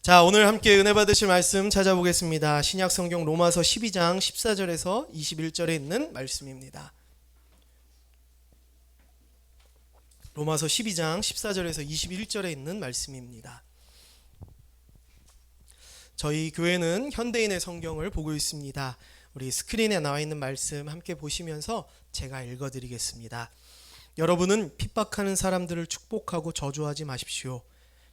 자, 오늘 함께 은혜 받으실 말씀 찾아보겠습니다. 신약 성경 로마서 12장 14절에서 21절에 있는 말씀입니다. 로마서 12장 14절에서 21절에 있는 말씀입니다. 저희 교회는 현대인의 성경을 보고 있습니다. 우리 스크린에 나와 있는 말씀 함께 보시면서 제가 읽어드리겠습니다. 여러분은 핍박하는 사람들을 축복하고 저주하지 마십시오.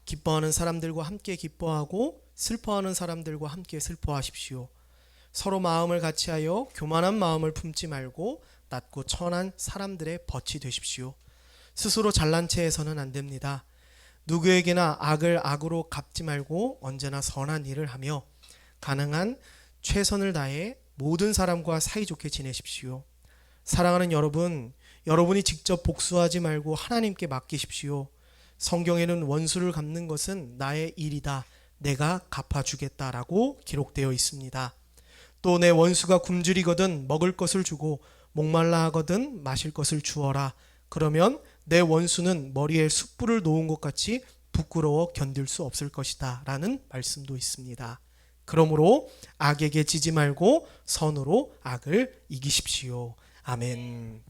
기뻐하는 사람들과 함께 기뻐하고 슬퍼하는 사람들과 함께 슬퍼하십시오. 서로 마음을 같이하여 교만한 마음을 품지 말고 낮고 천한 사람들의 벗이 되십시오. 스스로 잘난 채 해서는 안 됩니다. 누구에게나 악을 악으로 갚지 말고 언제나 선한 일을 하며 가능한 최선을 다해 모든 사람과 사이좋게 지내십시오. 사랑하는 여러분, 여러분이 직접 복수하지 말고 하나님께 맡기십시오. 성경에는 원수를 갚는 것은 나의 일이다, 내가 갚아주겠다라고 기록되어 있습니다. 또 내 원수가 굶주리거든 먹을 것을 주고 목말라 하거든 마실 것을 주어라. 그러면 내 원수는 머리에 숯불을 놓은 것 같이 부끄러워 견딜 수 없을 것이다 라는 말씀도 있습니다. 그러므로 악에게 지지 말고 선으로 악을 이기십시오. 아멘.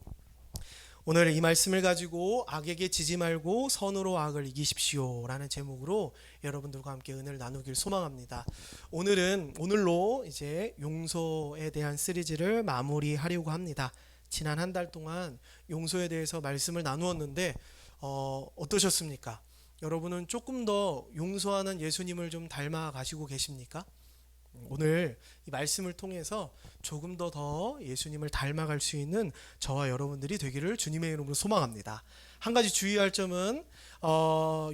오늘 이 말씀을 가지고 악에게 지지 말고 선으로 악을 이기십시오 라는 제목으로 여러분들과 함께 은혜를 나누길 소망합니다. 오늘로 이제 용서에 대한 시리즈를 마무리하려고 합니다. 지난 한 달 동안 용서에 대해서 말씀을 나누었는데 어떠셨습니까? 여러분은 조금 더 용서하는 예수님을 좀 닮아 가시고 계십니까? 오늘 이 말씀을 통해서 조금 더 예수님을 닮아갈 수 있는 저와 여러분들이 되기를 주님의 이름으로 소망합니다. 한 가지 주의할 점은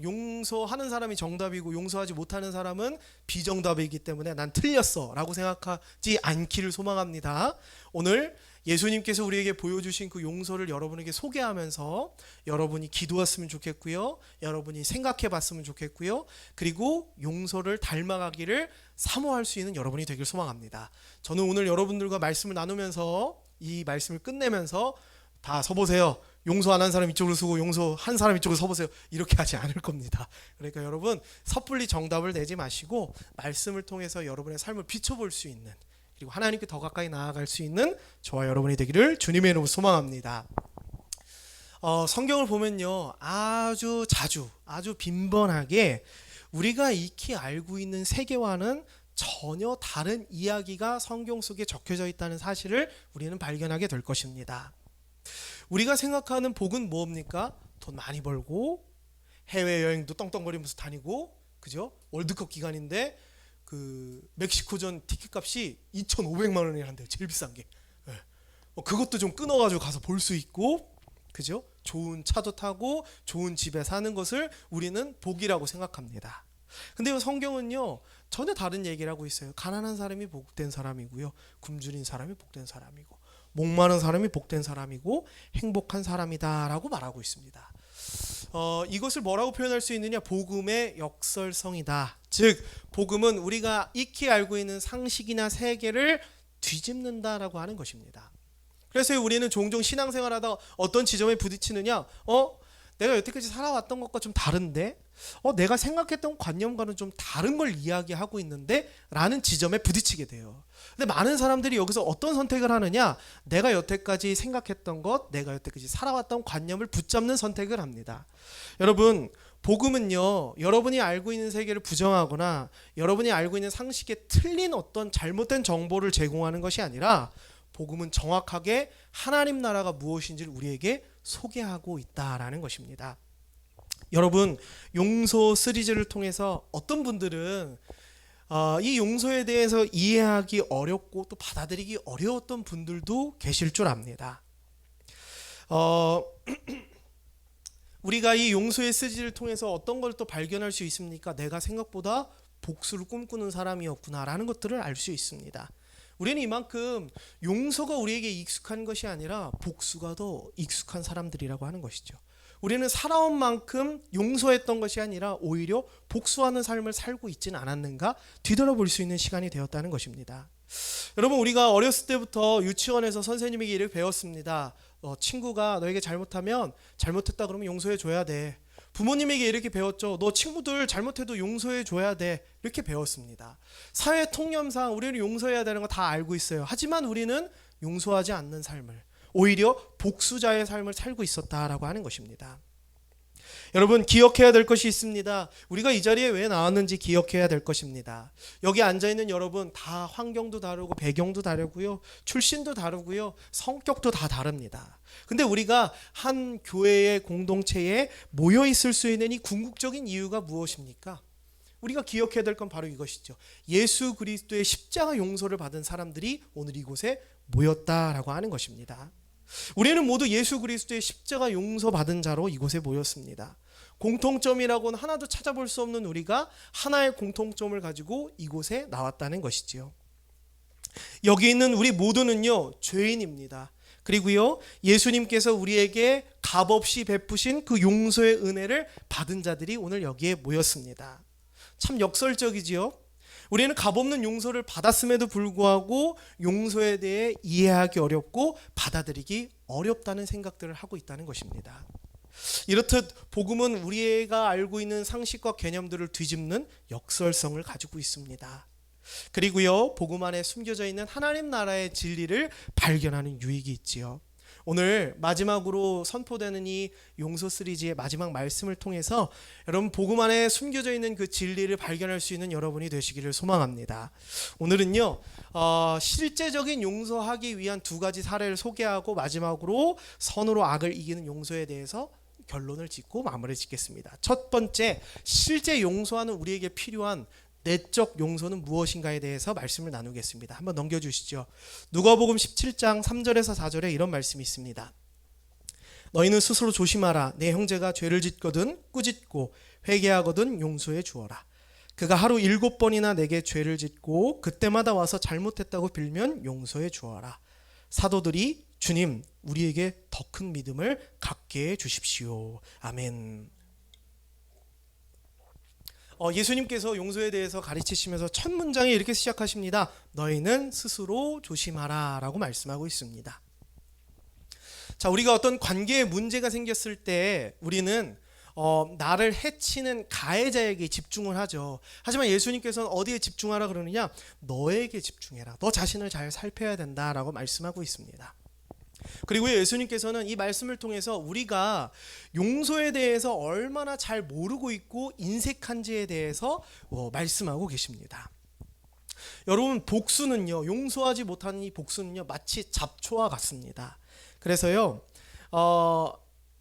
용서하는 사람이 정답이고 용서하지 못하는 사람은 비정답이기 때문에 난 틀렸어 라고 생각하지 않기를 소망합니다. 오늘 예수님께서 우리에게 보여주신 그 용서를 여러분에게 소개하면서 여러분이 기도했으면 좋겠고요, 여러분이 생각해 봤으면 좋겠고요, 그리고 용서를 닮아가기를 사모할 수 있는 여러분이 되길 소망합니다. 저는 오늘 여러분들과 말씀을 나누면서 이 말씀을 끝내면서 다 서보세요, 용서 안 한 사람 이쪽으로 서고 용서한 사람 이쪽으로 서보세요, 이렇게 하지 않을 겁니다. 그러니까 여러분 섣불리 정답을 내지 마시고 말씀을 통해서 여러분의 삶을 비춰볼 수 있는, 그리고 하나님께 더 가까이 나아갈 수 있는 저와 여러분이 되기를 주님의 이름으로 소망합니다. 성경을 보면요, 아주 자주 아주 빈번하게 우리가 익히 알고 있는 세계와는 전혀 다른 이야기가 성경 속에 적혀져 있다는 사실을 우리는 발견하게 될 것입니다. 우리가 생각하는 복은 뭡니까? 돈 많이 벌고 해외여행도 떵떵거리면서 다니고, 그죠? 월드컵 기간인데 그 멕시코전 티켓값이 2,500만 원이 한대요. 제일 비싼 게. 그것도 좀 끊어가지고 가서 볼 수 있고, 그죠? 좋은 차도 타고 좋은 집에 사는 것을 우리는 복이라고 생각합니다. 근데 성경은요, 전혀 다른 얘기를 하고 있어요. 가난한 사람이 복된 사람이고요, 굶주린 사람이 복된 사람이고, 목마른 사람이 복된 사람이고 행복한 사람이다라고 말하고 있습니다. 이것을 뭐라고 표현할 수 있느냐? 복음의 역설성이다. 즉 복음은 우리가 익히 알고 있는 상식이나 세계를 뒤집는다라고 하는 것입니다. 그래서 우리는 종종 신앙생활하다 어떤 지점에 부딪히느냐? 내가 여태까지 살아왔던 것과 좀 다른데? 내가 생각했던 관념과는 좀 다른 걸 이야기하고 있는데? 라는 지점에 부딪히게 돼요. 근데 많은 사람들이 여기서 어떤 선택을 하느냐? 내가 여태까지 생각했던 것, 내가 여태까지 살아왔던 관념을 붙잡는 선택을 합니다. 여러분, 복음은요, 여러분이 알고 있는 세계를 부정하거나 여러분이 알고 있는 상식에 틀린 어떤 잘못된 정보를 제공하는 것이 아니라, 복음은 정확하게 하나님 나라가 무엇인지를 우리에게 소개하고 있다라는 것입니다. 여러분, 용서 시리즈를 통해서 어떤 분들은 이 용서에 대해서 이해하기 어렵고 또 받아들이기 어려웠던 분들도 계실 줄 압니다. 우리가 이 용서의 시리즈를 통해서 어떤 걸 또 발견할 수 있습니까? 내가 생각보다 복수를 꿈꾸는 사람이었구나라는 것들을 알 수 있습니다. 우리는 이만큼 용서가 우리에게 익숙한 것이 아니라 복수가 더 익숙한 사람들이라고 하는 것이죠. 우리는 살아온 만큼 용서했던 것이 아니라 오히려 복수하는 삶을 살고 있지는 않았는가 뒤돌아볼 수 있는 시간이 되었다는 것입니다. 여러분, 우리가 어렸을 때부터 유치원에서 선생님에게 이렇게 배웠습니다. 친구가 너에게 잘못하면 잘못했다 그러면 용서해 줘야 돼. 부모님에게 이렇게 배웠죠. 너 친구들 잘못해도 용서해 줘야 돼. 이렇게 배웠습니다. 사회 통념상 우리는 용서해야 되는 거 다 알고 있어요. 하지만 우리는 용서하지 않는 삶을, 오히려 복수자의 삶을 살고 있었다라고 하는 것입니다. 여러분, 기억해야 될 것이 있습니다. 우리가 이 자리에 왜 나왔는지 기억해야 될 것입니다. 여기 앉아있는 여러분 다 환경도 다르고 배경도 다르고요, 출신도 다르고요, 성격도 다 다릅니다. 근데 우리가 한 교회의 공동체에 모여 있을 수 있는 이 궁극적인 이유가 무엇입니까? 우리가 기억해야 될 건 바로 이것이죠. 예수 그리스도의 십자가 용서를 받은 사람들이 오늘 이곳에 모였다라고 하는 것입니다. 우리는 모두 예수 그리스도의 십자가 용서받은 자로 이곳에 모였습니다. 공통점이라고는 하나도 찾아볼 수 없는 우리가 하나의 공통점을 가지고 이곳에 나왔다는 것이지요. 여기 있는 우리 모두는요, 죄인입니다. 그리고요, 예수님께서 우리에게 값없이 베푸신 그 용서의 은혜를 받은 자들이 오늘 여기에 모였습니다. 참 역설적이지요. 우리는 값없는 용서를 받았음에도 불구하고 용서에 대해 이해하기 어렵고 받아들이기 어렵다는 생각들을 하고 있다는 것입니다. 이렇듯 복음은 우리가 알고 있는 상식과 개념들을 뒤집는 역설성을 가지고 있습니다. 그리고요, 복음 안에 숨겨져 있는 하나님 나라의 진리를 발견하는 유익이 있지요. 오늘 마지막으로 선포되는 이 용서 시리즈의 마지막 말씀을 통해서 여러분 복음 안에 숨겨져 있는 그 진리를 발견할 수 있는 여러분이 되시기를 소망합니다. 오늘은요, 실제적인 용서하기 위한 두 가지 사례를 소개하고 마지막으로 선으로 악을 이기는 용서에 대해서 결론을 짓고 마무리 짓겠습니다. 첫 번째, 실제 용서하는 우리에게 필요한 내적 용서는 무엇인가에 대해서 말씀을 나누겠습니다. 한번 넘겨주시죠. 누가복음 17장 3절에서 4절에 이런 말씀이 있습니다. 너희는 스스로 조심하라. 내 형제가 죄를 짓거든 꾸짖고 회개하거든 용서해 주어라. 그가 하루 7번이나 내게 죄를 짓고 그때마다 와서 잘못했다고 빌면 용서해 주어라. 사도들이 주님, 우리에게 더 큰 믿음을 갖게 해 주십시오. 아멘. 예수님께서 용서에 대해서 가르치시면서 첫 문장에 이렇게 시작하십니다. 너희는 스스로 조심하라 라고 말씀하고 있습니다. 자, 우리가 어떤 관계에 문제가 생겼을 때 우리는 나를 해치는 가해자에게 집중을 하죠. 하지만 예수님께서는 어디에 집중하라 그러느냐? 너에게 집중해라. 너 자신을 잘 살펴야 된다라고 말씀하고 있습니다. 그리고 예수님께서는 이 말씀을 통해서 우리가 용서에 대해서 얼마나 잘 모르고 있고 인색한지에 대해서 말씀하고 계십니다. 여러분, 복수는요, 용서하지 못하는 이 복수는요, 마치 잡초와 같습니다. 그래서요,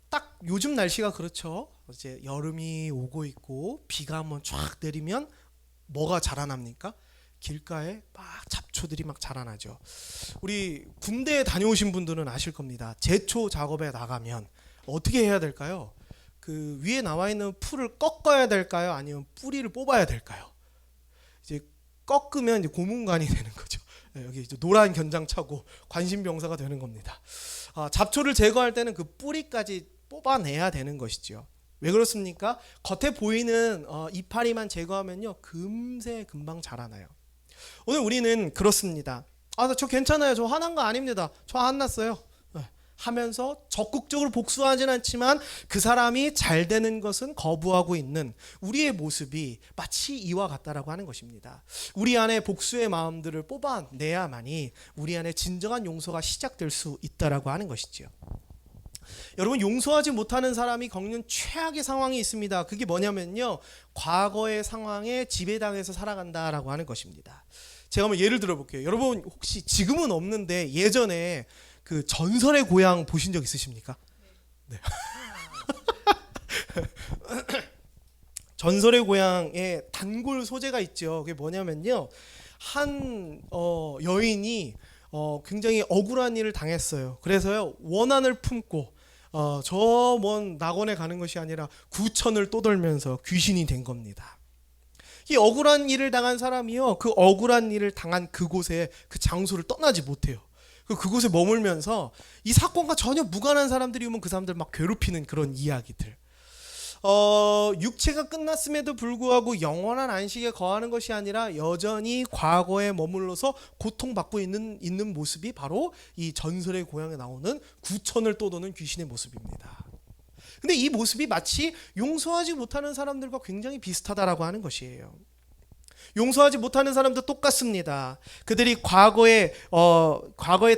딱 요즘 날씨가 그렇죠. 이제 여름이 오고 있고 비가 한번 쫙 내리면 뭐가 자라납니까? 길가에 막 잡초들이 막 자라나죠. 우리 군대에 다녀오신 분들은 아실 겁니다. 제초 작업에 나가면 어떻게 해야 될까요? 그 위에 나와 있는 풀을 꺾어야 될까요? 아니면 뿌리를 뽑아야 될까요? 이제 꺾으면 이제 고문관이 되는 거죠. 여기 이제 노란 견장 차고 관심병사가 되는 겁니다. 잡초를 제거할 때는 그 뿌리까지 뽑아내야 되는 것이죠. 왜 그렇습니까? 겉에 보이는 이파리만 제거하면요, 금세 금방 자라나요. 오늘 우리는 그렇습니다. 저 괜찮아요. 저 화난 거 아닙니다. 저 안 났어요. 하면서 적극적으로 복수하진 않지만 그 사람이 잘 되는 것은 거부하고 있는 우리의 모습이 마치 이와 같다라고 하는 것입니다. 우리 안에 복수의 마음들을 뽑아내야만이 우리 안에 진정한 용서가 시작될 수 있다라고 하는 것이지요. 여러분, 용서하지 못하는 사람이 겪는 최악의 상황이 있습니다. 그게 뭐냐면요, 과거의 상황에 지배당해서 살아간다라고 하는 것입니다. 제가 한번 예를 들어볼게요. 여러분, 혹시 지금은 없는데 예전에 그 전설의 고향 보신 적 있으십니까? 네. 전설의 고향에 단골 소재가 있죠. 그게 뭐냐면요, 한 여인이 굉장히 억울한 일을 당했어요. 그래서요, 원한을 품고 저 먼 낙원에 가는 것이 아니라 구천을 떠돌면서 귀신이 된 겁니다. 이 억울한 일을 당한 사람이요, 그 억울한 일을 당한 그곳에 그 장소를 떠나지 못해요. 그곳에 머물면서 이 사건과 전혀 무관한 사람들이 오면 그 사람들 막 괴롭히는 그런 이야기들. 육체가 끝났음에도 불구하고 영원한 안식에 거하는 것이 아니라 여전히 과거에 머물러서 고통받고 있는 모습이 바로 이 전설의 고향에 나오는 구천을 떠도는 귀신의 모습입니다. 근데 이 모습이 마치 용서하지 못하는 사람들과 굉장히 비슷하다라고 하는 것이에요. 용서하지 못하는 사람도 똑같습니다. 그들이 과거에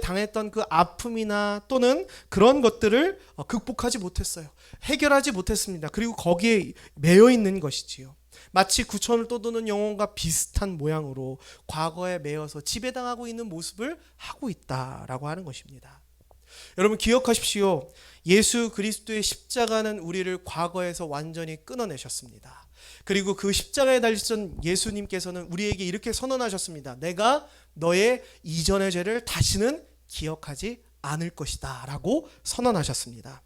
당했던 그 아픔이나 또는 그런 것들을 극복하지 못했어요. 해결하지 못했습니다. 그리고 거기에 매여 있는 것이지요. 마치 구천을 떠도는 영혼과 비슷한 모양으로 과거에 매여서 지배당하고 있는 모습을 하고 있다라고 하는 것입니다. 여러분 기억하십시오. 예수 그리스도의 십자가는 우리를 과거에서 완전히 끊어내셨습니다. 그리고 그 십자가에 달리신 예수님께서는 우리에게 이렇게 선언하셨습니다. 내가 너의 이전의 죄를 다시는 기억하지 않을 것이다 라고 선언하셨습니다.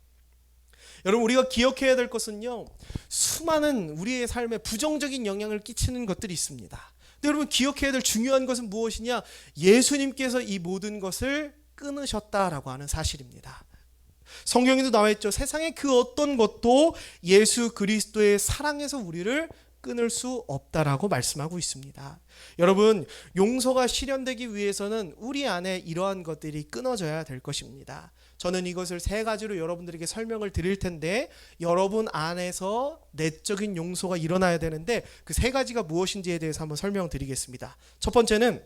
여러분 우리가 기억해야 될 것은요, 수많은 우리의 삶에 부정적인 영향을 끼치는 것들이 있습니다. 근데 여러분 기억해야 될 중요한 것은 무엇이냐? 예수님께서 이 모든 것을 끊으셨다라고 하는 사실입니다. 성경에도 나와 있죠. 세상의 그 어떤 것도 예수 그리스도의 사랑에서 우리를 끊을 수 없다라고 말씀하고 있습니다. 여러분 용서가 실현되기 위해서는 우리 안에 이러한 것들이 끊어져야 될 것입니다. 저는 이것을 세 가지로 여러분들에게 설명을 드릴 텐데 여러분 안에서 내적인 용서가 일어나야 되는데 그 세 가지가 무엇인지에 대해서 한번 설명드리겠습니다. 첫 번째는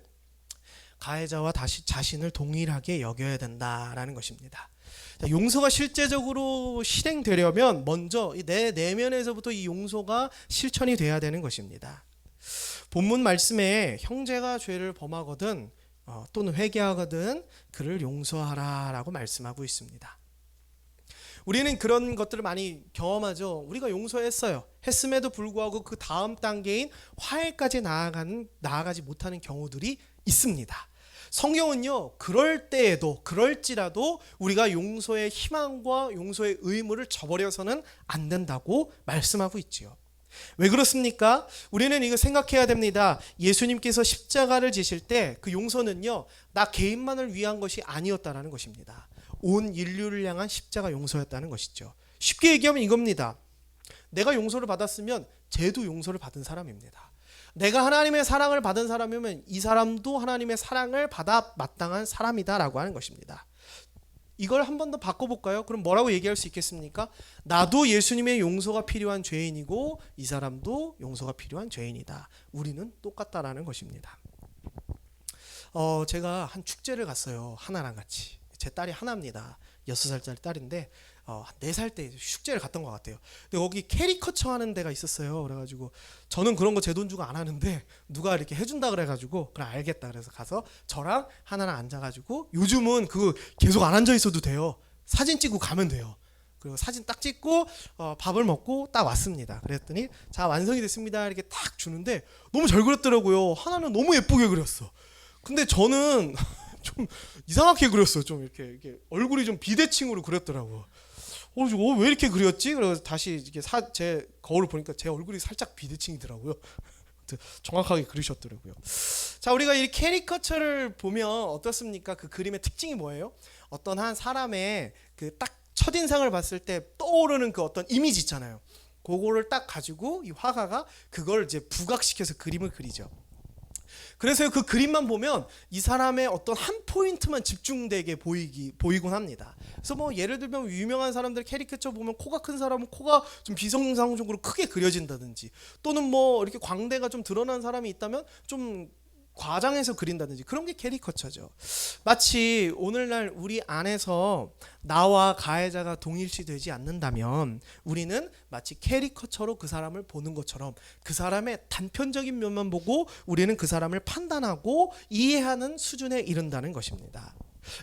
가해자와 다시 자신을 동일하게 여겨야 된다라는 것입니다. 용서가 실제적으로 실행되려면 먼저 내 내면에서부터 이 용서가 실천이 돼야 되는 것입니다. 본문 말씀에 형제가 죄를 범하거든 또는 회개하거든 그를 용서하라라고 말씀하고 있습니다. 우리는 그런 것들을 많이 경험하죠. 우리가 용서했어요. 했음에도 불구하고 그 다음 단계인 화해까지 나아가지 못하는 경우들이 있습니다. 성경은요, 그럴 때에도 그럴지라도 우리가 용서의 희망과 용서의 의무를 저버려서는 안 된다고 말씀하고 있지요. 왜 그렇습니까? 우리는 이거 생각해야 됩니다. 예수님께서 십자가를 지실 때 그 용서는요, 나 개인만을 위한 것이 아니었다라는 것입니다. 온 인류를 향한 십자가 용서였다는 것이죠. 쉽게 얘기하면 이겁니다. 내가 용서를 받았으면 쟤도 용서를 받은 사람입니다. 내가 하나님의 사랑을 받은 사람이면 이 사람도 하나님의 사랑을 받아 마땅한 사람이다라고 하는 것입니다. 이걸 한 번 더 바꿔볼까요? 그럼 뭐라고 얘기할 수 있겠습니까? 나도 예수님의 용서가 필요한 죄인이고 이 사람도 용서가 필요한 죄인이다. 우리는 똑같다라는 것입니다. 제가 한 축제를 갔어요. 하나랑 같이. 제 딸이 하나입니다. 6살짜리 딸인데 4살 때 축제를 갔던 것 같아요. 근데 거기 캐리커처 하는 데가 있었어요. 그래가지고 저는 그런 거 제 돈 주고 안 하는데 누가 이렇게 해준다 그래가지고 그래 알겠다 그래서 가서 저랑 하나랑 앉아가지고 요즘은 그 계속 안 앉아 있어도 돼요. 사진 찍고 가면 돼요. 그리고 사진 딱 찍고 밥을 먹고 딱 왔습니다. 그랬더니 자 완성이 됐습니다 이렇게 딱 주는데 너무 잘 그렸더라고요. 하나는 너무 예쁘게 그렸어. 근데 저는 좀 이상하게 그렸어요. 좀 이렇게 얼굴이 좀 비대칭으로 그렸더라고. 왜 이렇게 그렸지? 그래서 다시 이렇게 제 거울을 보니까 제 얼굴이 살짝 비대칭이더라고요. 정확하게 그리셨더라고요. 자, 우리가 이 캐리커처를 보면 어떻습니까? 그 그림의 특징이 뭐예요? 어떤 한 사람의 그 딱 첫인상을 봤을 때 떠오르는 그 어떤 이미지 있잖아요. 그거를 딱 가지고 이 화가가 그걸 이제 부각시켜서 그림을 그리죠. 그래서 그 그림만 보면 이 사람의 어떤 한 포인트만 집중되게 보이곤 합니다. 그래서 뭐 예를 들면 유명한 사람들 캐리커처 보면 코가 큰 사람은 코가 좀 비정상적으로 크게 그려진다든지 또는 뭐 이렇게 광대가 좀 드러난 사람이 있다면 좀 과장해서 그린다든지 그런 게 캐리커처죠. 마치 오늘날 우리 안에서 나와 가해자가 동일시되지 않는다면 우리는 마치 캐리커처로 그 사람을 보는 것처럼 그 사람의 단편적인 면만 보고 우리는 그 사람을 판단하고 이해하는 수준에 이른다는 것입니다.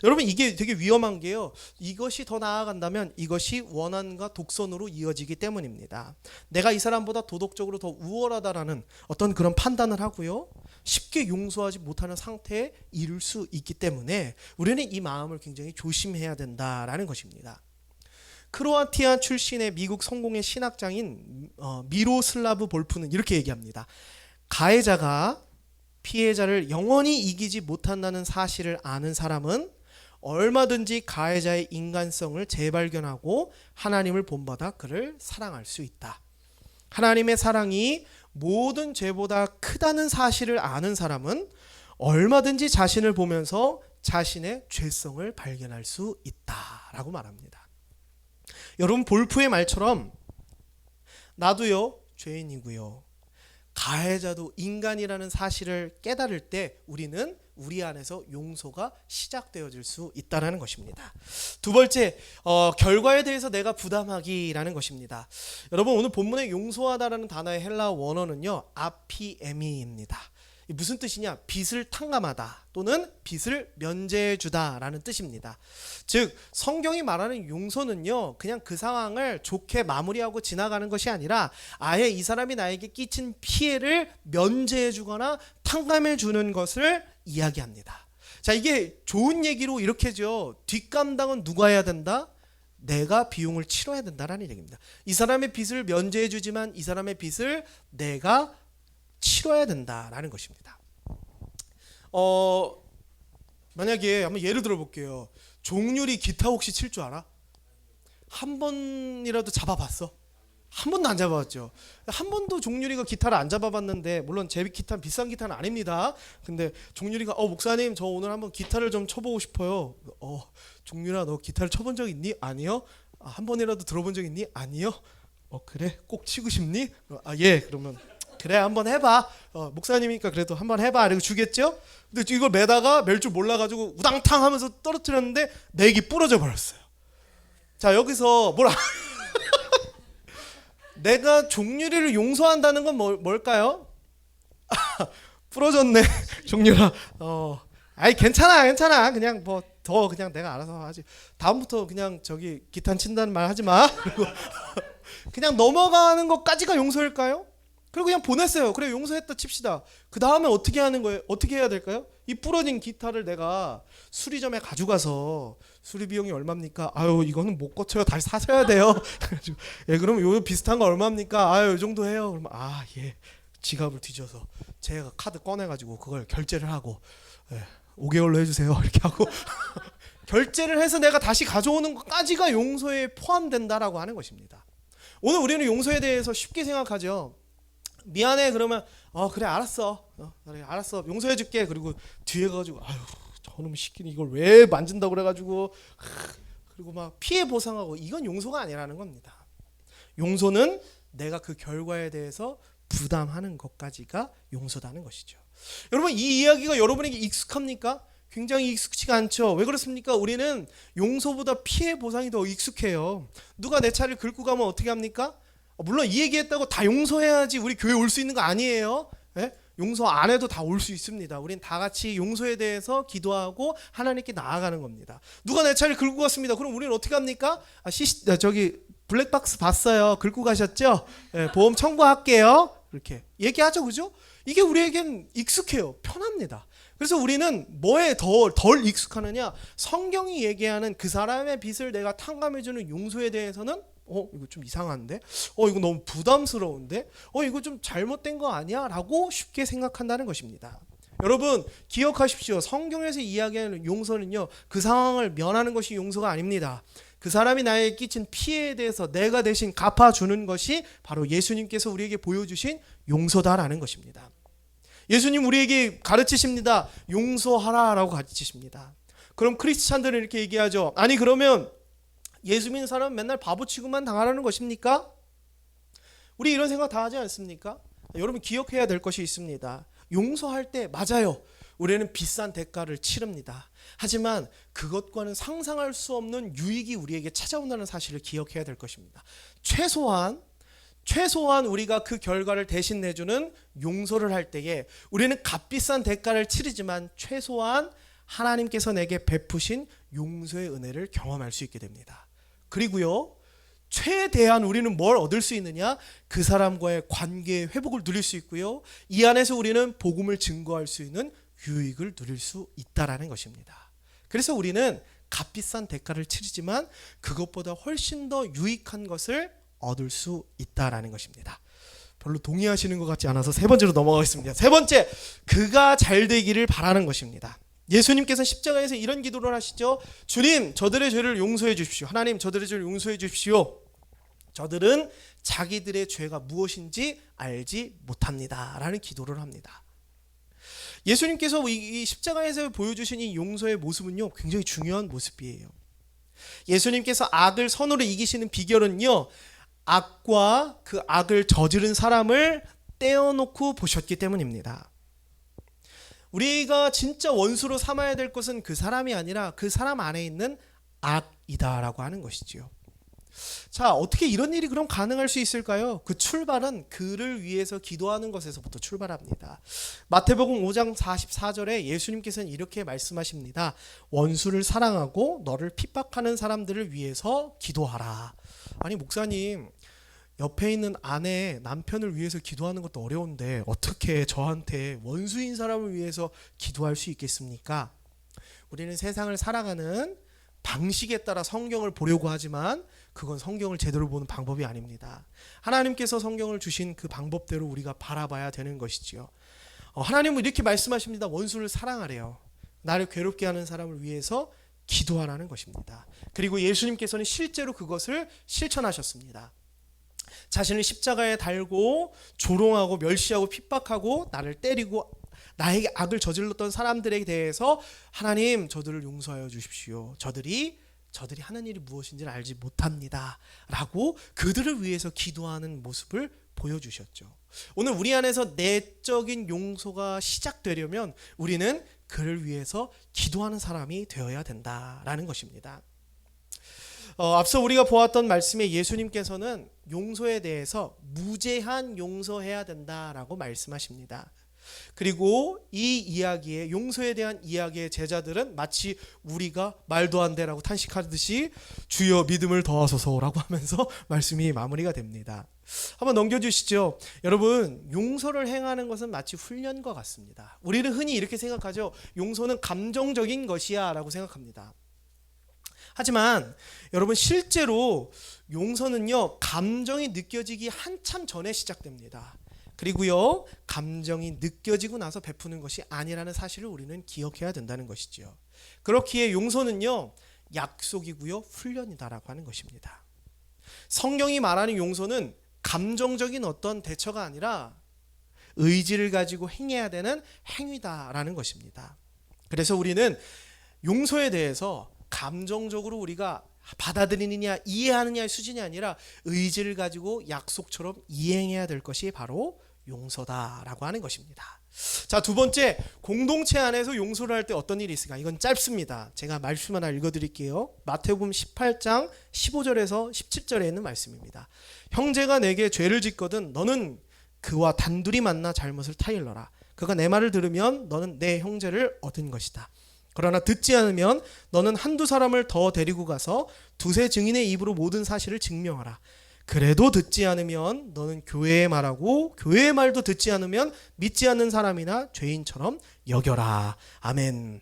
여러분 이게 되게 위험한 게요. 이것이 더 나아간다면 이것이 원한과 독선으로 이어지기 때문입니다. 내가 이 사람보다 도덕적으로 더 우월하다라는 어떤 그런 판단을 하고요. 쉽게 용서하지 못하는 상태에 이를 수 있기 때문에 우리는 이 마음을 굉장히 조심해야 된다라는 것입니다. 크로아티아 출신의 미국 성공의 신학자인 미로슬라브 볼프는 이렇게 얘기합니다. 가해자가 피해자를 영원히 이기지 못한다는 사실을 아는 사람은 얼마든지 가해자의 인간성을 재발견하고 하나님을 본받아 그를 사랑할 수 있다. 하나님의 사랑이 모든 죄보다 크다는 사실을 아는 사람은 얼마든지 자신을 보면서 자신의 죄성을 발견할 수 있다라고 말합니다. 여러분 볼프의 말처럼 나도요 죄인이고요. 가해자도 인간이라는 사실을 깨달을 때 우리는 우리 안에서 용서가 시작되어질 수 있다는 것입니다. 두 번째, 결과에 대해서 내가 부담하기라는 것입니다. 여러분 오늘 본문에 용서하다라는 단어의 헬라어 원어는요 아피에미입니다. 무슨 뜻이냐? 빚을 탕감하다 또는 빚을 면제해주다 라는 뜻입니다. 즉 성경이 말하는 용서는요 그냥 그 상황을 좋게 마무리하고 지나가는 것이 아니라 아예 이 사람이 나에게 끼친 피해를 면제해주거나 탕감해주는 것을 이야기합니다. 자, 이게 좋은 얘기로 이렇게죠. 뒷감당은 누가 해야 된다? 내가 비용을 치러야 된다라는 얘기입니다. 이 사람의 빚을 면제해주지만 이 사람의 빚을 내가 치러야 된다라는 것입니다. 만약에 한번 예를 들어 볼게요. 종률이 기타 혹시 칠 줄 알아? 한 번이라도 잡아봤어? 한 번도 안 잡아봤죠. 한 번도 종률이가 기타를 안 잡아봤는데, 물론 제 기타는 비싼 기타는 아닙니다. 근데 종률이가 목사님 저 오늘 한번 기타를 좀 쳐보고 싶어요. 종률아 너 기타를 쳐본 적 있니? 아니요. 한 번이라도 들어본 적 있니? 아니요. 그래 꼭 치고 싶니? 예. 그러면 그래 한번 해봐. 목사님이니까 그래도 한번 해봐. 이러고 주겠죠. 근데 이걸 매다가 멜 줄 몰라가지고 우당탕 하면서 떨어뜨렸는데 맥이 부러져 버렸어요. 자, 여기서 내가 종률이를 용서한다는 건 뭘까요? 부러졌네. 종률아. 아이 괜찮아. 그냥 뭐 더 그냥 내가 알아서 하지. 다음부터 그냥 저기 기타 친다는 말 하지 마. 그리고 그냥 넘어가는 것까지가 용서일까요? 그리고 그냥 보냈어요. 그래 용서했다 칩시다. 그 다음에 어떻게 하는 거예요? 어떻게 해야 될까요? 이 부러진 기타를 내가 수리점에 가져가서 수리 비용이 얼마입니까? 아유 이거는 못 고쳐요. 다시 사셔야 돼요. 예, 그럼 요 비슷한 거 얼마입니까? 아유 요 정도 해요. 그러면 예, 지갑을 뒤져서 제가 카드 꺼내가지고 그걸 결제를 하고 5개월로 해주세요. 이렇게 하고 결제를 해서 내가 다시 가져오는 것까지가 용서에 포함된다라고 하는 것입니다. 오늘 우리는 용서에 대해서 쉽게 생각하죠. 미안해 그러면 그래 알았어. 그래 알았어 용서해줄게. 그리고 뒤에 가가지고 아유 저놈 시키니 이걸 왜 만진다고 그래가지고 그리고 막 피해 보상하고, 이건 용서가 아니라는 겁니다. 용서는 내가 그 결과에 대해서 부담하는 것까지가 용서다는 것이죠. 여러분 이 이야기가 여러분에게 익숙합니까? 굉장히 익숙치가 않죠. 왜 그렇습니까? 우리는 용서보다 피해 보상이 더 익숙해요. 누가 내 차를 긁고 가면 어떻게 합니까? 물론 이 얘기했다고 다 용서해야지 우리 교회 올 수 있는 거 아니에요. 예? 용서 안 해도 다 올 수 있습니다. 우린 다 같이 용서에 대해서 기도하고 하나님께 나아가는 겁니다. 누가 내 차를 긁고 갔습니다. 그럼 우리는 어떻게 합니까? 저기 블랙박스 봤어요. 긁고 가셨죠? 예, 보험 청구할게요. 이렇게 얘기하죠, 그죠? 이게 우리에겐 익숙해요. 편합니다. 그래서 우리는 뭐에 덜 익숙하느냐? 성경이 얘기하는 그 사람의 빚을 내가 탕감해주는 용서에 대해서는 이거 좀 이상한데? 이거 너무 부담스러운데? 이거 좀 잘못된 거 아니야? 라고 쉽게 생각한다는 것입니다. 여러분 기억하십시오. 성경에서 이야기하는 용서는요 그 상황을 면하는 것이 용서가 아닙니다. 그 사람이 나에게 끼친 피해에 대해서 내가 대신 갚아주는 것이 바로 예수님께서 우리에게 보여주신 용서다라는 것입니다. 예수님 우리에게 가르치십니다. 용서하라라고 가르치십니다. 그럼 크리스찬들은 이렇게 얘기하죠. 아니 그러면 예수 믿는 사람은 맨날 바보 취급만 당하라는 것입니까? 우리 이런 생각 다 하지 않습니까? 여러분 기억해야 될 것이 있습니다. 용서할 때 맞아요. 우리는 비싼 대가를 치릅니다. 하지만 그것과는 상상할 수 없는 유익이 우리에게 찾아온다는 사실을 기억해야 될 것입니다. 최소한 우리가 그 결과를 대신 내주는 용서를 할 때에 우리는 값비싼 대가를 치르지만 최소한 하나님께서 내게 베푸신 용서의 은혜를 경험할 수 있게 됩니다. 그리고요 최대한 우리는 뭘 얻을 수 있느냐? 그 사람과의 관계의 회복을 누릴 수 있고요 이 안에서 우리는 복음을 증거할 수 있는 유익을 누릴 수 있다라는 것입니다. 그래서 우리는 값비싼 대가를 치르지만 그것보다 훨씬 더 유익한 것을 얻을 수 있다라는 것입니다. 별로 동의하시는 것 같지 않아서 세 번째로 넘어가겠습니다. 세 번째, 그가 잘 되기를 바라는 것입니다. 예수님께서 십자가에서 이런 기도를 하시죠. 주님, 저들의 죄를 용서해 주십시오. 하나님, 저들의 죄를 용서해 주십시오. 저들은 자기들의 죄가 무엇인지 알지 못합니다. 라는 기도를 합니다. 예수님께서 이 십자가에서 보여주신 이 용서의 모습은요, 굉장히 중요한 모습이에요. 예수님께서 악을 선으로 이기시는 비결은요, 악과 그 악을 저지른 사람을 떼어놓고 보셨기 때문입니다. 우리가 진짜 원수로 삼아야 될 것은 그 사람이 아니라 그 사람 안에 있는 악이다라고 하는 것이지요. 자, 어떻게 이런 일이 그럼 가능할 수 있을까요? 그 출발은 그를 위해서 기도하는 것에서부터 출발합니다. 마태복음 5장 44절에 예수님께서는 이렇게 말씀하십니다. 원수를 사랑하고 너를 핍박하는 사람들을 위해서 기도하라. 아니 목사님, 옆에 있는 아내, 남편을 위해서 기도하는 것도 어려운데 어떻게 저한테 원수인 사람을 위해서 기도할 수 있겠습니까? 우리는 세상을 살아가는 방식에 따라 성경을 보려고 하지만 그건 성경을 제대로 보는 방법이 아닙니다. 하나님께서 성경을 주신 그 방법대로 우리가 바라봐야 되는 것이지요. 하나님은 이렇게 말씀하십니다. 원수를 사랑하래요. 나를 괴롭게 하는 사람을 위해서 기도하라는 것입니다. 그리고 예수님께서는 실제로 그것을 실천하셨습니다. 자신을 십자가에 달고 조롱하고 멸시하고 핍박하고 나를 때리고 나에게 악을 저질렀던 사람들에 대해서 하나님 저들을 용서하여 주십시오. 저들이 하는 일이 무엇인지를 알지 못합니다 라고 그들을 위해서 기도하는 모습을 보여주셨죠. 오늘 우리 안에서 내적인 용서가 시작되려면 우리는 그를 위해서 기도하는 사람이 되어야 된다라는 것입니다. 앞서 우리가 보았던 말씀에 예수님께서는 용서에 대해서 무제한 용서해야 된다라고 말씀하십니다. 그리고 이 이야기에 용서에 대한 이야기의 제자들은 마치 우리가 말도 안 되라고 탄식하듯이 주여 믿음을 더하소서라고 하면서 말씀이 마무리가 됩니다. 한번 넘겨주시죠. 여러분, 용서를 행하는 것은 마치 훈련과 같습니다. 우리는 흔히 이렇게 생각하죠. 용서는 감정적인 것이야 라고 생각합니다. 하지만 여러분, 실제로 용서는요, 감정이 느껴지기 한참 전에 시작됩니다. 그리고요, 감정이 느껴지고 나서 베푸는 것이 아니라는 사실을 우리는 기억해야 된다는 것이죠. 그렇기에 용서는요, 약속이고요, 훈련이다라고 하는 것입니다. 성경이 말하는 용서는 감정적인 어떤 대처가 아니라 의지를 가지고 행해야 되는 행위다라는 것입니다. 그래서 우리는 용서에 대해서 감정적으로 우리가 받아들이느냐 이해하느냐의 수준이 아니라 의지를 가지고 약속처럼 이행해야 될 것이 바로 용서다라고 하는 것입니다. 자, 두 번째, 공동체 안에서 용서를 할 때 어떤 일이 있을까? 이건 짧습니다. 제가 말씀 하나 읽어드릴게요. 마태복음 18장 15절에서 17절에 있는 말씀입니다. 형제가 내게 죄를 짓거든 너는 그와 단둘이 만나 잘못을 타일러라. 그가 내 말을 들으면 너는 내 형제를 얻은 것이다. 그러나 듣지 않으면 너는 한두 사람을 더 데리고 가서 두세 증인의 입으로 모든 사실을 증명하라. 그래도 듣지 않으면 너는 교회의 말하고 교회의 말도 듣지 않으면 믿지 않는 사람이나 죄인처럼 여겨라. 아멘.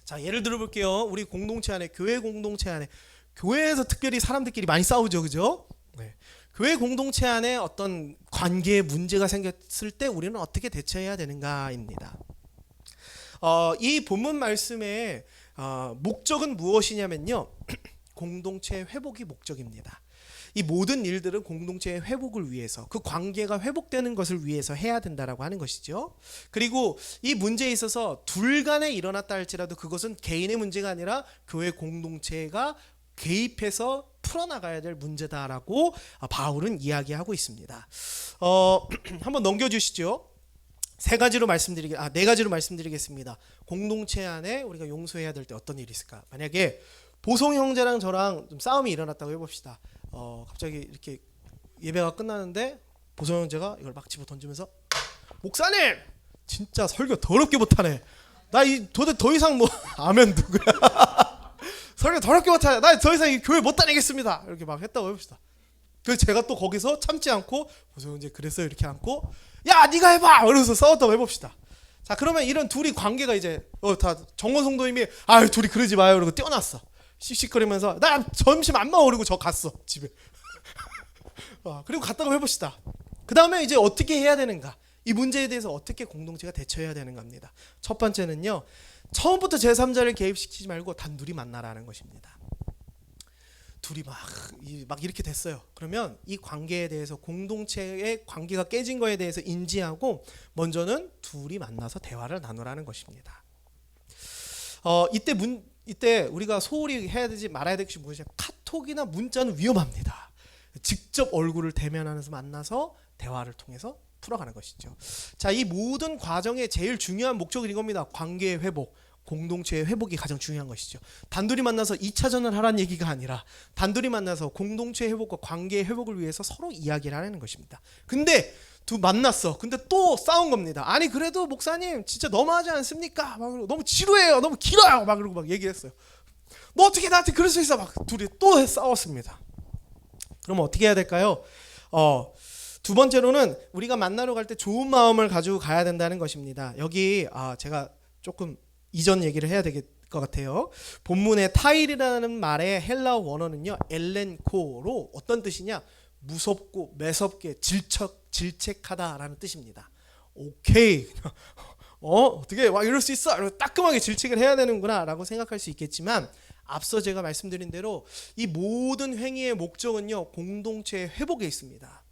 자, 예를 들어 볼게요. 우리 공동체 안에, 교회 공동체 안에, 교회에서 특별히 사람들끼리 많이 싸우죠, 그죠? 네. 교회 공동체 안에 어떤 관계에 문제가 생겼을 때 우리는 어떻게 대처해야 되는가입니다. 이 본문 말씀의 목적은 무엇이냐면요, 공동체 회복이 목적입니다. 이 모든 일들은 공동체의 회복을 위해서, 그 관계가 회복되는 것을 위해서 해야 된다라고 하는 것이죠. 그리고 이 문제에 있어서 둘 간에 일어났다 할지라도 그것은 개인의 문제가 아니라 교회 공동체가 개입해서 풀어나가야 될 문제다라고 바울은 이야기하고 있습니다. 한번 넘겨주시죠. 네 가지로 말씀드리겠습니다. 공동체 안에 우리가 용서해야 될 때 어떤 일이 있을까? 만약에 보성 형제랑 저랑 좀 싸움이 일어났다고 해봅시다. 갑자기 이렇게 예배가 끝나는데 보성 형제가 이걸 막 집어 던지면서 목사님 진짜 설교 더럽게 못하네. 나 도대체 더 이상 뭐 아멘 누구야? 설교 더럽게 못하네. 나 더 이상 이 교회 못 다니겠습니다. 이렇게 막 했다고 해봅시다. 그래서 제가 또 거기서 참지 않고 보성 형제 그랬어 이렇게 안고 야 네가 해봐 이러면서 싸웠다고 해봅시다. 자, 그러면 이런 둘이 관계가 이제 다 정원 성도님이 둘이 그러지 마요 이러고 뛰어났어. 씩씩거리면서 나 점심 안 먹어 그러고 저 갔어 집에. 그리고 갔다고 해봅시다. 그 다음에 이제 어떻게 해야 되는가, 이 문제에 대해서 어떻게 공동체가 대처해야 되는가 합니다. 첫 번째는요, 처음부터 제3자를 개입시키지 말고 단둘이 만나라는 것입니다. 둘이 막 이렇게 됐어요. 그러면 이 관계에 대해서, 공동체의 관계가 깨진 거에 대해서 인지하고 먼저는 둘이 만나서 대화를 나누라는 것입니다. 이때 우리가 소홀히 해야 되지 말아야 될 것이 무엇이냐? 카톡이나 문자는 위험합니다. 직접 얼굴을 대면하면서 만나서 대화를 통해서 풀어가는 것이죠. 자, 이 모든 과정의 제일 중요한 목적은 이겁니다. 관계의 회복, 공동체의 회복이 가장 중요한 것이죠. 단둘이 만나서 2차전을 하라는 얘기가 아니라 단둘이 만나서 공동체의 회복과 관계의 회복을 위해서 서로 이야기를 하는 것입니다. 근데 만났어. 근데 또 싸운 겁니다. 아니 그래도 목사님 진짜 너무하지 않습니까? 막 너무 지루해요. 너무 길어요. 막 그러고 막 얘기했어요. 너 어떻게 나한테 그럴 수 있어? 막 둘이 또 싸웠습니다. 그럼 어떻게 해야 될까요? 두 번째로는 우리가 만나러 갈 때 좋은 마음을 가지고 가야 된다는 것입니다. 여기 제가 조금 이전 얘기를 해야 될 것 같아요. 본문의 타일이라는 말의 헬라어 원어는요, 엘렌코로 어떤 뜻이냐? 무섭고 매섭게 질책하다라는 뜻입니다. 오케이. 어떻게 막 이럴 수 있어? 따끔하게 질책을 해야 되는구나라고 생각할 수 있겠지만 앞서 제가 말씀드린 대로 이 모든 행위의 목적은요, 공동체의 회복에 있습니다.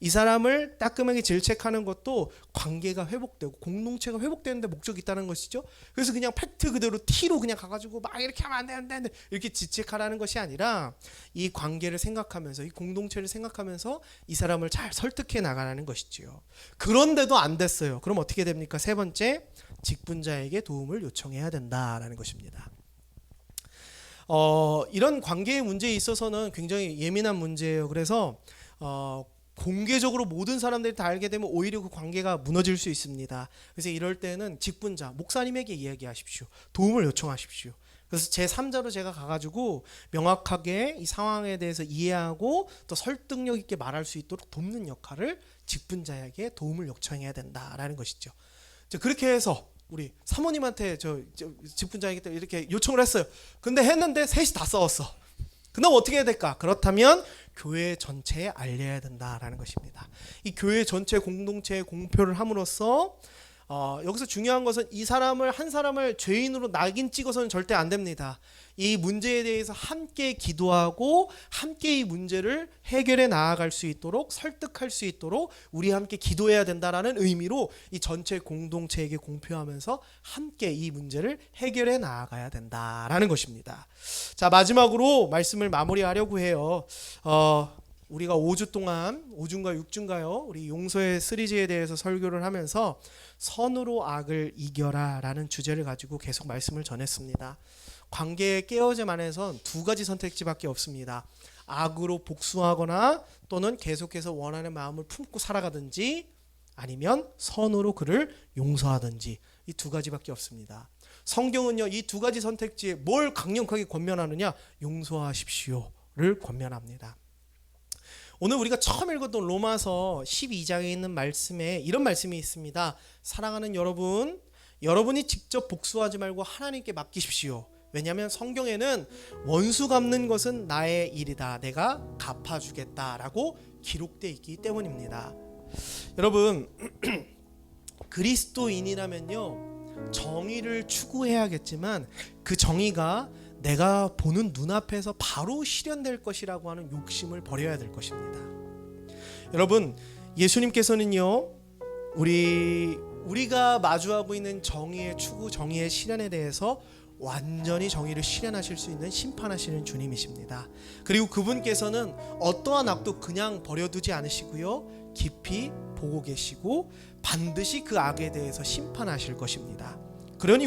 이 사람을 따끔하게 질책하는 것도 관계가 회복되고 공동체가 회복되는 데 목적이 있다는 것이죠. 그래서 그냥 팩트 그대로 T로 그냥 가가지고 막 이렇게 하면 안 돼 이렇게 질책하라는 것이 아니라 이 관계를 생각하면서 이 공동체를 생각하면서 이 사람을 잘 설득해 나가라는 것이지요. 그런데도 안 됐어요. 그럼 어떻게 됩니까? 세 번째, 직분자에게 도움을 요청해야 된다라는 것입니다. 이런 관계의 문제에 있어서는 굉장히 예민한 문제예요. 그래서 공개적으로 모든 사람들이 다 알게 되면 오히려 그 관계가 무너질 수 있습니다. 그래서 이럴 때는 직분자, 목사님에게 이야기하십시오. 도움을 요청하십시오. 그래서 제3자로 제가 가가지고 명확하게 이 상황에 대해서 이해하고 또 설득력 있게 말할 수 있도록 돕는 역할을 직분자에게 도움을 요청해야 된다라는 것이죠. 그렇게 해서 우리 사모님한테 직분자에게 이렇게 요청을 했어요. 근데 했는데 셋이 다 싸웠어. 그럼 어떻게 해야 될까? 그렇다면 교회 전체에 알려야 된다라는 것입니다. 이 교회 전체 공동체에 공표를 함으로써 여기서 중요한 것은 이 사람을 한 사람을 죄인으로 낙인 찍어서는 절대 안 됩니다. 이 문제에 대해서 함께 기도하고 함께 이 문제를 해결해 나아갈 수 있도록 설득할 수 있도록 우리 함께 기도해야 된다라는 의미로 이 전체 공동체에게 공표하면서 함께 이 문제를 해결해 나아가야 된다라는 것입니다. 자, 마지막으로 말씀을 마무리하려고 해요. 우리가 5주 동안 5주인가 6주인가요? 우리 용서의 시리즈에 대해서 설교를 하면서 선으로 악을 이겨라 라는 주제를 가지고 계속 말씀을 전했습니다. 관계의 깨어짐 안에선 두 가지 선택지밖에 없습니다. 악으로 복수하거나 또는 계속해서 원하는 마음을 품고 살아가든지 아니면 선으로 그를 용서하든지 이 두 가지밖에 없습니다. 성경은요, 이 두 가지 선택지에 뭘 강력하게 권면하느냐? 용서하십시오를 권면합니다. 오늘 우리가 처음 읽었던 로마서 12장에 있는 말씀에 이런 말씀이 있습니다. 사랑하는 여러분, 여러분이 직접 복수하지 말고 하나님께 맡기십시오. 왜냐하면 성경에는 원수 갚는 것은 나의 일이다. 내가 갚아주겠다라고 기록되어 있기 때문입니다. 여러분, 그리스도인이라면요, 정의를 추구해야겠지만 그 정의가 내가 보는 눈앞에서 바로 실현될 것이라고 하는 욕심을 버려야 될 것입니다. 여러분, 예수님께서는요, 우리가 마주하고 있는 정의의 추구, 정의의 실현에 대해서 완전히 정의를 실현하실 수 있는 심판하시는 주님이십니다. 그리고 그분께서는 어떠한 악도 그냥 버려두지 않으시고요, 깊이 보고 계시고 반드시 그 악에 대해서 심판하실 것입니다. 그러니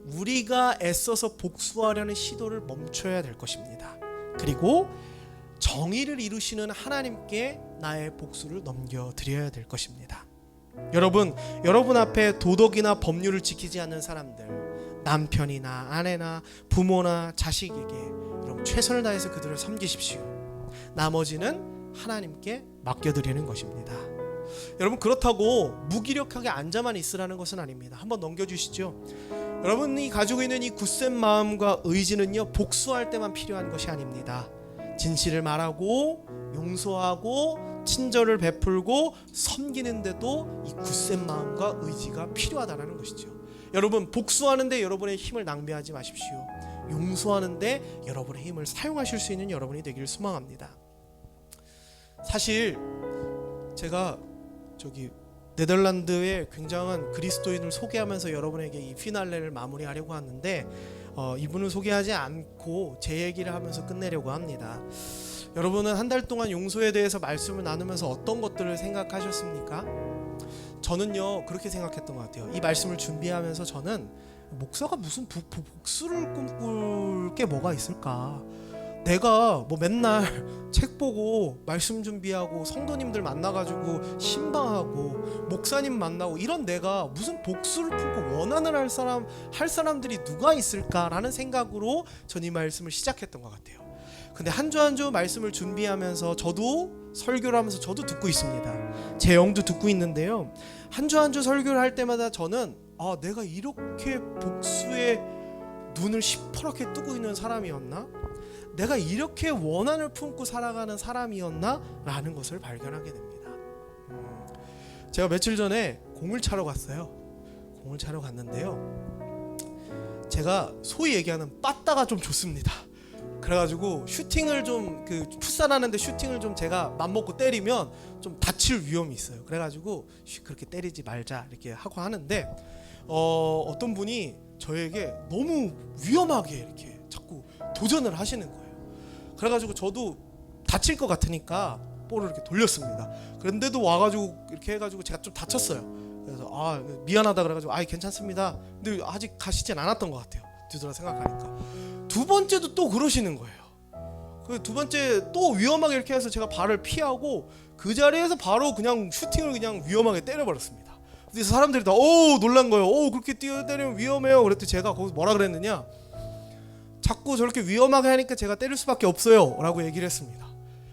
우리가 애써서 복수하려는 시도를 멈춰야 될 것입니다. 그리고 정의를 이루시는 하나님께 나의 복수를 넘겨드려야 될 것입니다. 여러분 앞에 도덕이나 법률을 지키지 않는 사람들, 남편이나 아내나 부모나 자식에게 여러분 최선을 다해서 그들을 섬기십시오. 나머지는 하나님께 맡겨드리는 것입니다. 여러분, 그렇다고 무기력하게 앉아만 있으라는 것은 아닙니다. 한번 넘겨주시죠. 여러분이 가지고 있는 이 굳센 마음과 의지는요, 복수할 때만 필요한 것이 아닙니다. 진실을 말하고 용서하고 친절을 베풀고 섬기는데도 이 굳센 마음과 의지가 필요하다는 것이죠. 여러분, 복수하는데 여러분의 힘을 낭비하지 마십시오. 용서하는데 여러분의 힘을 사용하실 수 있는 여러분이 되기를 소망합니다. 사실 제가 네덜란드의 굉장한 그리스도인을 소개하면서 여러분에게 이 피날레를 마무리하려고 하는데 이분을 소개하지 않고 제 얘기를 하면서 끝내려고 합니다. 여러분은 한 달 동안 용서에 대해서 말씀을 나누면서 어떤 것들을 생각하셨습니까? 저는요 그렇게 생각했던 것 같아요. 이 말씀을 준비하면서 저는 목사가 무슨 복수를 꿈꿀 게 뭐가 있을까? 내가 뭐 맨날 책 보고 말씀 준비하고 성도님들 만나가지고 신방하고 목사님 만나고 이런 내가 무슨 복수를 품고 원한을 할 사람들이 누가 있을까라는 생각으로 전 이 말씀을 시작했던 것 같아요. 근데 한 주 한 주 말씀을 준비하면서 저도 설교를 하면서 저도 듣고 있습니다. 제 영도 듣고 있는데요. 한 주 한 주 설교를 할 때마다 저는 내가 이렇게 복수의 눈을 시퍼렇게 뜨고 있는 사람이었나? 내가 이렇게 원한을 품고 살아가는 사람이었나? 라는 것을 발견하게 됩니다. 제가 며칠 전에 공을 차러 갔어요. 공을 차러 갔는데요. 제가 소위 얘기하는 빠따가 좀 좋습니다. 그래가지고 슈팅을 좀 풋살하는데 슈팅을 좀 제가 맘먹고 때리면 좀 다칠 위험이 있어요. 그래가지고 그렇게 때리지 말자 이렇게 하고 하는데 어떤 분이 저에게 너무 위험하게 이렇게 자꾸 도전을 하시는 거예요. 그래가지고 저도 다칠 것 같으니까 볼을 이렇게 돌렸습니다. 그런데도 와가지고 이렇게 해가지고 제가 좀 다쳤어요. 그래서 미안하다 그래가지고 괜찮습니다. 근데 아직 가시진 않았던 것 같아요. 뒤돌아 생각하니까. 두 번째도 또 그러시는 거예요. 그 두 번째 또 위험하게 이렇게 해서 제가 발을 피하고 그 자리에서 바로 그냥 슈팅을 그냥 위험하게 때려버렸습니다. 그래서 사람들이 다 놀란 거예요. 그렇게 때리면 위험해요. 그랬더니 제가 거기서 뭐라 그랬느냐, 자꾸 저렇게 위험하게 하니까 제가 때릴 수밖에 없어요 라고 얘기를 했습니다.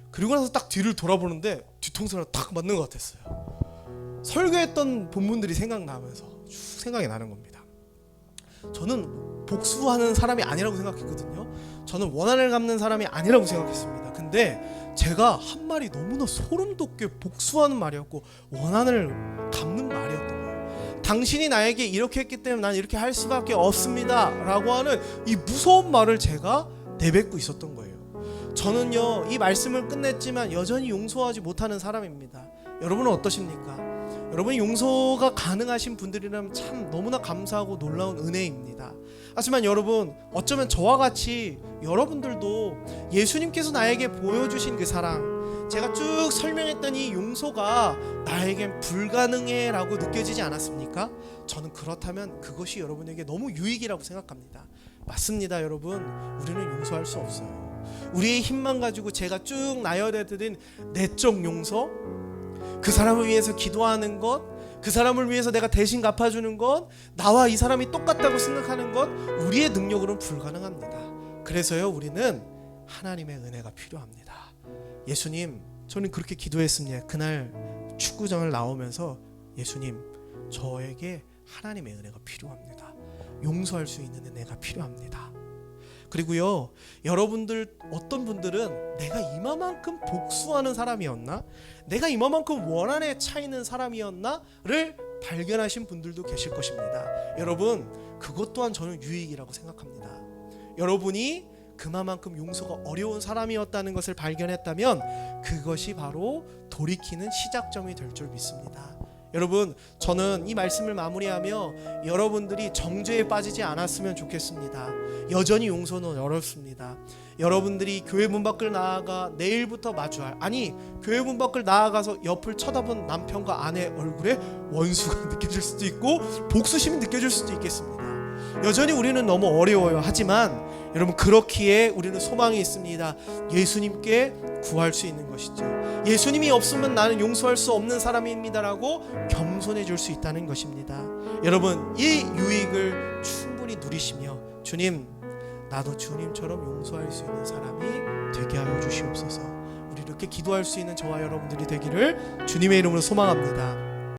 그리고 나서 딱 뒤를 돌아보는데 뒤통수를 딱 맞는 것 같았어요. 설교했던 본문들이 생각나면서 쭉 생각이 나는 겁니다. 저는 복수하는 사람이 아니라고 생각했거든요. 저는 원한을 갚는 사람이 아니라고 생각했습니다. 근데 제가 한 말이 너무나 소름 돋게 복수하는 말이었고 원한을 갚는 말이었던 거예요. 당신이 나에게 이렇게 했기 때문에 난 이렇게 할 수밖에 없습니다 라고 하는 이 무서운 말을 제가 내뱉고 있었던 거예요. 저는요 이 말씀을 끝냈지만 여전히 용서하지 못하는 사람입니다. 여러분은 어떠십니까? 여러분이 용서가 가능하신 분들이라면 참 너무나 감사하고 놀라운 은혜입니다. 하지만 여러분, 어쩌면 저와 같이 여러분들도 예수님께서 나에게 보여주신 그 사랑, 제가 쭉 설명했던 이 용서가 나에겐 불가능해 라고 느껴지지 않았습니까? 저는 그렇다면 그것이 여러분에게 너무 유익이라고 생각합니다. 맞습니다. 여러분, 우리는 용서할 수 없어요. 우리의 힘만 가지고 제가 쭉 나열해드린 내적 용서, 그 사람을 위해서 기도하는 것, 그 사람을 위해서 내가 대신 갚아주는 것, 나와 이 사람이 똑같다고 생각하는 것, 우리의 능력으로는 불가능합니다. 그래서요 우리는 하나님의 은혜가 필요합니다. 예수님, 저는 그렇게 기도했습니다. 그날 축구장을 나오면서 예수님, 저에게 하나님의 은혜가 필요합니다. 용서할 수 있는 은혜가 필요합니다. 그리고요 여러분들 어떤 분들은 내가 이만큼 복수하는 사람이었나? 내가 이만큼 원한에 차이는 사람이었나를 발견하신 분들도 계실 것입니다. 여러분, 그것 또한 저는 유익이라고 생각합니다. 여러분이 그만큼 용서가 어려운 사람이었다는 것을 발견했다면 그것이 바로 돌이키는 시작점이 될 줄 믿습니다. 여러분, 저는 이 말씀을 마무리하며 여러분들이 정죄에 빠지지 않았으면 좋겠습니다. 여전히 용서는 어렵습니다. 여러분들이 교회 문 밖을 나아가 내일부터 마주할, 교회 문 밖을 나아가서 옆을 쳐다본 남편과 아내 얼굴에 원수가 느껴질 수도 있고 복수심이 느껴질 수도 있겠습니다. 여전히 우리는 너무 어려워요. 하지만 여러분, 그렇기에 우리는 소망이 있습니다. 예수님께 구할 수 있는 것이죠. 예수님이 없으면 나는 용서할 수 없는 사람입니다라고 겸손해질 수 있다는 것입니다. 여러분, 이 유익을 충분히 누리시며 주님, 나도 주님처럼 용서할 수 있는 사람이 되게 하여 주시옵소서. 우리 이렇게 기도할 수 있는 저와 여러분들이 되기를 주님의 이름으로 소망합니다.